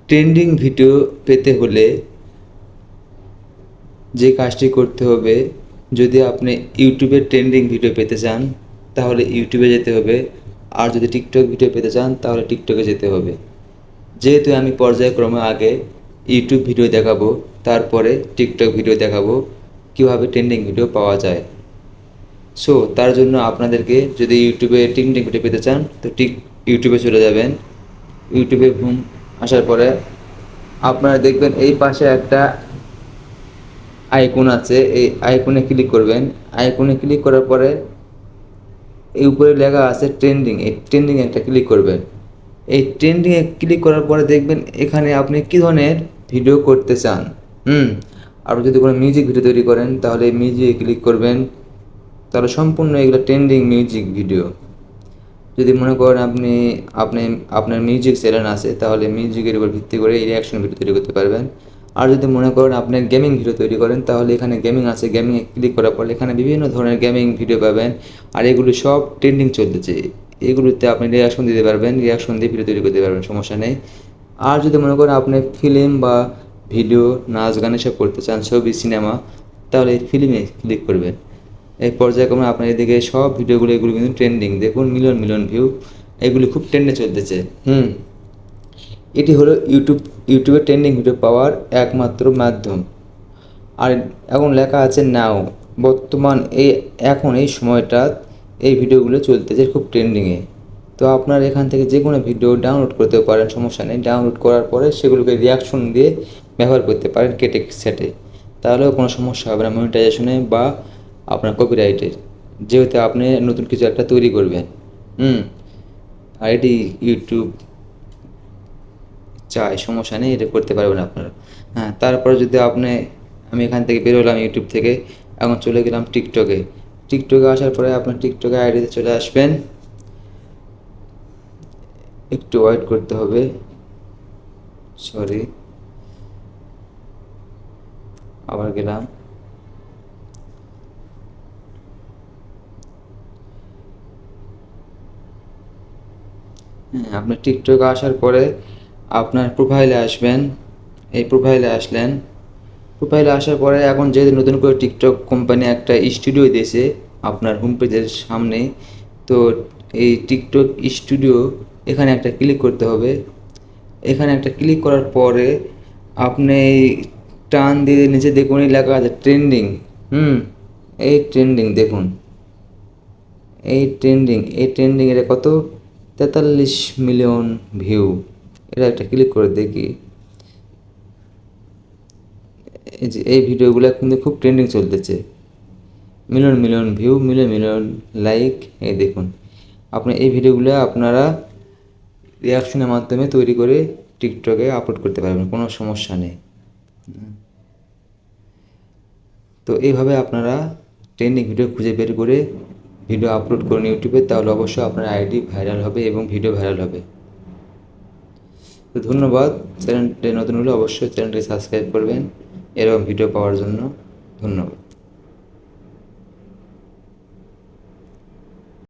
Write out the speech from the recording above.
Trending video পেতে হলে যে কাজটি করতে হবে, যদি আপনি ইউটিউবে ট্রেন্ডিং ভিডিও পেতে চান তাহলে ইউটিউবে যেতে হবে, আর যদি টিকটক ভিডিও পেতে চান তাহলে টিকটকে যেতে হবে। যেহেতু আমি পর্যায়ক্রমে আগে ইউটিউব ভিডিও দেখাবো, তারপরে টিকটক ভিডিও দেখাবো কীভাবে ট্রেন্ডিং ভিডিও পাওয়া যায়। সো তার জন্য আপনাদেরকে যদি ইউটিউবে ট্রেন্ডিং ভিডিও পেতে চান তো ইউটিউবে চলে যাবেন। ইউটিউবে আসার পরে আপনারা দেখবেন এই পাশে একটা আইকন আছে, এই আইকনে ক্লিক করবেন। আইকনে ক্লিক করার পরে এই উপরে লেখা আছে ট্রেন্ডিং, এই ট্রেন্ডিংয়ে একটা ক্লিক করবেন। এই ট্রেন্ডিংয়ে ক্লিক করার পরে দেখবেন এখানে আপনি কী ধরনের ভিডিও করতে চান। আপনি যদি কোনো মিউজিক ভিডিও তৈরি করেন তাহলে মিউজিকে ক্লিক করবেন, তাহলে সম্পূর্ণ এগুলো ট্রেন্ডিং মিউজিক ভিডিও। যদি মনে করেন আপনি আপনার মিউজিক চ্যানেল আছে তাহলে মিউজিকের উপর ভিত্তি করে রিয়াকশন ভিডিও তৈরি করতে পারবেন। আর যদি মনে করেন আপনি গেমিং ভিডিও তৈরি করেন তাহলে এখানে গেমিং আছে, গেমিংয়ে ক্লিক করার পর এখানে বিভিন্ন ধরনের গেমিং ভিডিও পাবেন। আর এগুলো সব ট্রেন্ডিং চলতেছে, এগুলোতে আপনি রিয়াকশন দিতে পারবেন, রিয়াকশন দিয়ে ভিডিও তৈরি করতে পারবেন, সমস্যা নেই। আর যদি মনে করেন আপনি ফিল্ম বা ভিডিও, নাচ গান এসব করতে চান, ছবি, সিনেমা, তাহলে এই ফিল্মে ক্লিক করবেন। এই পর্যায়ক্রমে আপনার এদিকে সব ভিডিওগুলো এগুলো কিন্তু ট্রেন্ডিং, দেখুন মিলিয়ন মিলিয়ন ভিউ, এগুলি খুব ট্রেন্ডে চলতেছে। এটি হলো ইউটিউবে ট্রেন্ডিং ভিডিও পাওয়ার একমাত্র মাধ্যম। আর এখন লেখা আছে নাও, বর্তমান এখন এই সময়টা এই ভিডিওগুলো চলতেছে খুব ট্রেন্ডিংয়ে। তো আপনার এখান থেকে যে কোনো ভিডিও ডাউনলোড করতে পারেন, সমস্যা নেই। ডাউনলোড করার পরে সেগুলোকে রিয়াকশন দিয়ে ব্যবহার করতে পারেন কেটে সেটে, তাহলেও কোনো সমস্যা হবে না মনিটাইজেশনে বা আপনার কপিরাইটের, যেহেতু আপনি নতুন কিছু একটা তৈরি করবেন। আর এটি ইউটিউব চাই, সমস্যা নেই, এটা করতে পারবেন আপনারা। তারপরে যদি আমি এখান থেকে বেরোলাম ইউটিউব থেকে, এখন চলে গেলাম টিকটকে। টিকটকে আসার পরে আপনার টিকটকে আইডিতে চলে আসবেন, একটু ওয়েট করতে হবে, সরি, আবার গেলাম। আপনার টিকটকে আসার পরে আপনার প্রোফাইলে আসবেন। এই প্রোফাইলে আসার পরে এখন যেহেতু নতুন করে টিকটক কোম্পানি একটা স্টুডিও দিয়েছে আপনার হোম পেজের সামনে, তো এই টিকটক স্টুডিও এখানে একটা ক্লিক করতে হবে। এখানে একটা ক্লিক করার পরে আপনি টান দিয়ে নিচে দেখুন লেখা আছে ট্রেন্ডিং। এই ট্রেন্ডিং দেখুন, এই ট্রেন্ডিং এটা কত, 43 মিলিয়ন ভিউ। এটা একটা ক্লিক করে দেখি। এই যে এই ভিডিওগুলো কিন্তু খুব ট্রেন্ডিং চলতেছে, million million view, million million like. এই দেখুন, এই ভিডিওগুলো আপনারা রিয়াকশনের মাধ্যমে তৈরি করে টিকটকে আপলোড করতে পারবেন, কোনো সমস্যা নেই। তো এইভাবে আপনারা ট্রেন্ডিং ভিডিও খুঁজে বের করে ভিডিও আপলোড করুন ইউটিউবে, তাহলে অবশ্যই আপনার আইডি ভাইরাল হবে এবং ভিডিও ভাইরাল হবে। তো ধন্যবাদ। চ্যানেলটি নতুন হলে অবশ্যই চ্যানেলটি সাবস্ক্রাইব করবেন এরকম ভিডিও পাওয়ার জন্য। ধন্যবাদ।